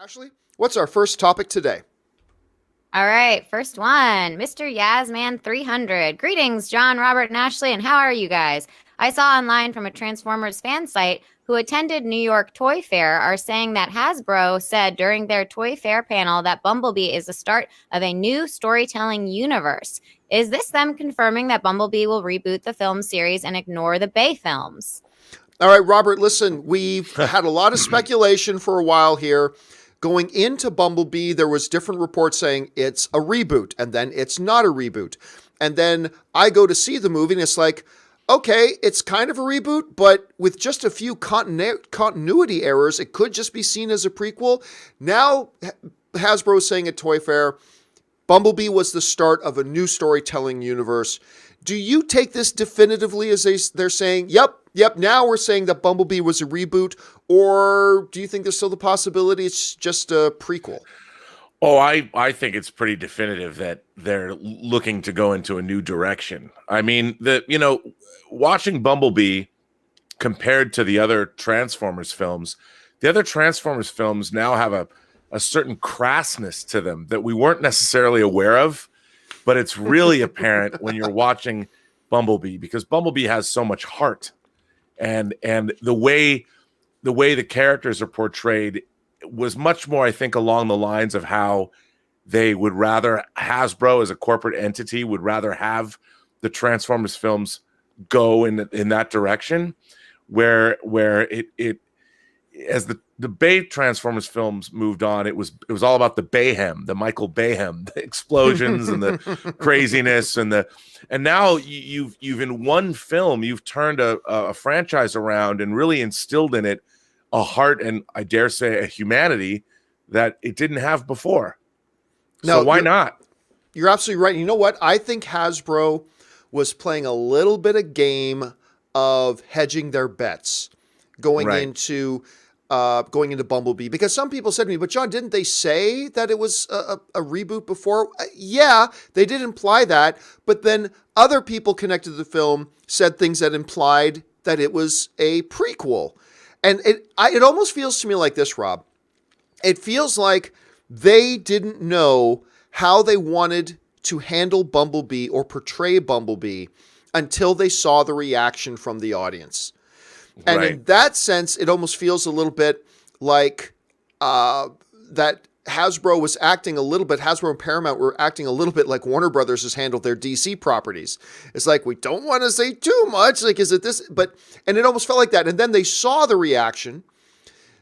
Ashley, what's our first topic today? All right, first one, Mr. Yasman 300. Greetings, John, Robert, and Ashley, and how are you guys? I saw online from a Transformers fan site who attended New York Toy Fair are saying that Hasbro said during their Toy Fair panel that Bumblebee is the start of a new storytelling universe. Is this them confirming that Bumblebee will reboot the film series and ignore the Bay films? All right, Robert, listen, we've had a lot of speculation for a while here. Going into Bumblebee, there was different reports saying it's a reboot, and then it's not a reboot. And then I go to see the movie, and it's like, okay, it's kind of a reboot, but with just a few continuity errors, it could just be seen as a prequel. Now, Hasbro is saying at Toy Fair, Bumblebee was the start of a new storytelling universe. Do you take this definitively as they're saying, yep, now we're saying that Bumblebee was a reboot, or do you think there's still the possibility it's just a prequel? Oh, I think it's pretty definitive that they're looking to go into a new direction. I mean, watching Bumblebee compared to the other Transformers films, the other Transformers films now have a certain crassness to them that we weren't necessarily aware of, but it's really apparent when you're watching Bumblebee because Bumblebee has so much heart, and the way the characters are portrayed was much more, I think, along the lines of how they would rather Hasbro as a corporate entity would rather have the Transformers films go in that direction, where it as the Bay Transformers films moved on, it was all about the Bayhem, the Michael Bayhem, the explosions and the craziness and now you've in one film you've turned a franchise around and really instilled in it a heart and I dare say a humanity that it didn't have before. So why not? You're absolutely right. You know what? I think Hasbro was playing a little bit of game of hedging their bets going into Bumblebee, because some people said to me, but John, didn't they say that it was a reboot before? Yeah, they did imply that, but then other people connected to the film said things that implied that it was a prequel. And it almost feels to me like this, Rob. It feels like they didn't know how they wanted to handle Bumblebee or portray Bumblebee until they saw the reaction from the audience. And in that sense, it almost feels a little bit like that Hasbro was acting a little bit, Hasbro and Paramount were acting a little bit like Warner Brothers has handled their DC properties. It's like, we don't want to say too much. Like, is it this? And it almost felt like that. And then they saw the reaction.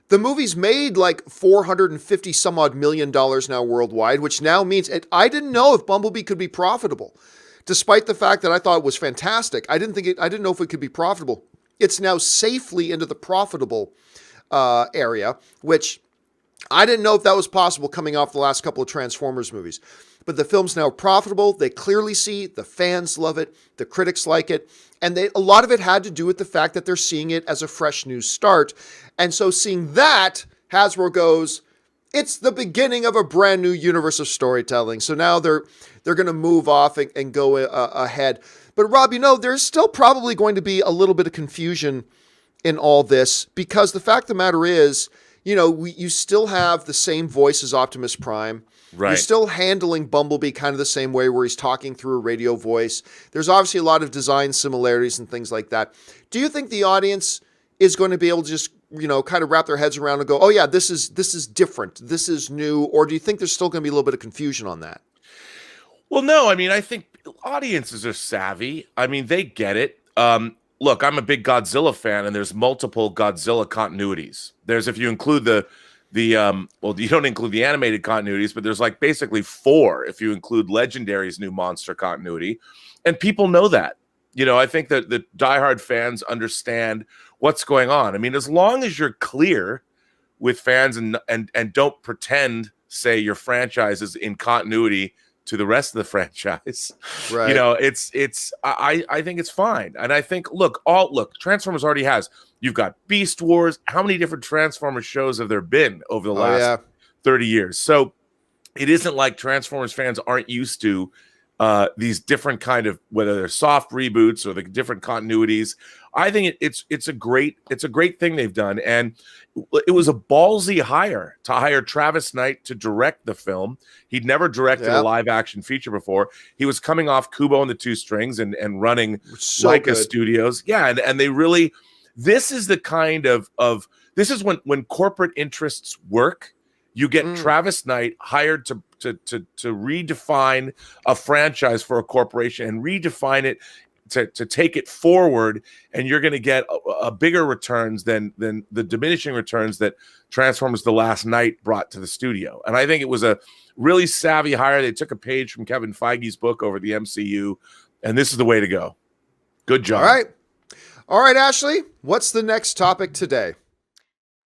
The movie's made like $450 some odd million now worldwide, which now means I didn't know if Bumblebee could be profitable, despite the fact that I thought it was fantastic. I didn't know if it could be profitable. It's now safely into the profitable area, which I didn't know if that was possible coming off the last couple of Transformers movies. But the film's now profitable. They clearly see the fans love it. The critics like it. And a lot of it had to do with the fact that they're seeing it as a fresh new start. And so seeing that, Hasbro goes, it's the beginning of a brand new universe of storytelling. So now they're going to move off and go ahead. But Rob, there's still probably going to be a little bit of confusion in all this, because the fact of the matter is, you still have the same voice as Optimus Prime. Right. You're still handling Bumblebee kind of the same way, where he's talking through a radio voice. There's obviously a lot of design similarities and things like that. Do you think the audience is going to be able to just, kind of wrap their heads around and go, oh yeah, this is different, this is new? Or do you think there's still going to be a little bit of confusion on that? Well, no, I mean, I think audiences are savvy. I mean, they get it. Look, I'm a big Godzilla fan, and there's multiple Godzilla continuities. There's, if you include well, you don't include the animated continuities, but there's like basically 4 if you include Legendary's new monster continuity, and people know that. I think that the diehard fans understand what's going on. I mean, as long as you're clear with fans and don't pretend, say, your franchise is in continuity to the rest of the franchise, right? I think it's fine. And I think, look, Transformers already has. You've got Beast Wars. How many different Transformers shows have there been over the last 30 years? So it isn't like Transformers fans aren't used to these different kind of, whether they're soft reboots or the different continuities. I think it's a great thing they've done, and it was a ballsy hire to hire Travis Knight to direct the film. He'd never directed a live action feature before. He was coming off Kubo and the Two Strings and running Leica Studios. Yeah, and they really, this is the kind of this is when corporate interests work. You get Travis Knight hired to redefine a franchise for a corporation and redefine it to take it forward, and you're going to get a bigger returns than the diminishing returns that Transformers: The Last Knight brought to the studio. And I think it was a really savvy hire. They took a page from Kevin Feige's book over the MCU, and this is the way to go. Good job. All right, Ashley, what's the next topic today?